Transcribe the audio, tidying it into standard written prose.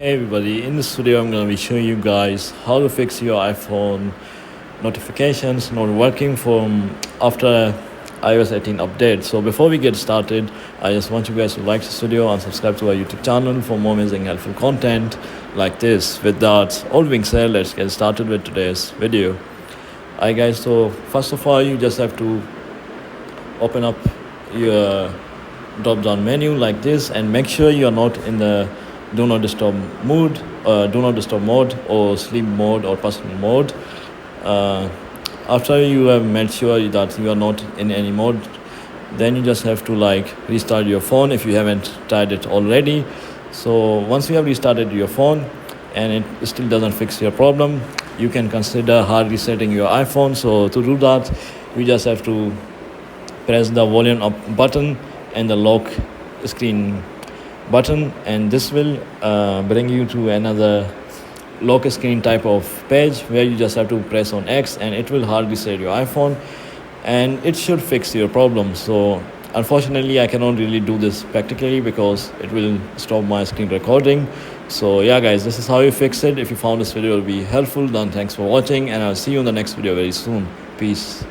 Hey everybody, in this video I'm going to be showing you guys how to fix your iPhone notifications not working from after iOS 18 update. So before we get started, I just want you guys to like this video and subscribe to our YouTube channel for more amazing helpful content like this. With that all being said, let's get started with today's video. Alright guys, so first of all you just have to open up your drop down menu like this and make sure you are not in the do not disturb mode or sleep mode or personal mode. After you have made sure that you are not in any mode, then you just have to restart your phone if you haven't tried it already. So once you have restarted your phone and it still doesn't fix your problem, you can consider hard resetting your iPhone. So to do that, you just have to press the volume up button and the lock screen button, and this will bring you to another lock screen type of page where you just have to press on X and it will hard reset your iPhone and it should fix your problem. So unfortunately I cannot really do this practically because it will stop my screen recording. So yeah guys, this is how you fix it. If you found this video will be helpful, then thanks for watching and I'll see you in the next video very soon. Peace.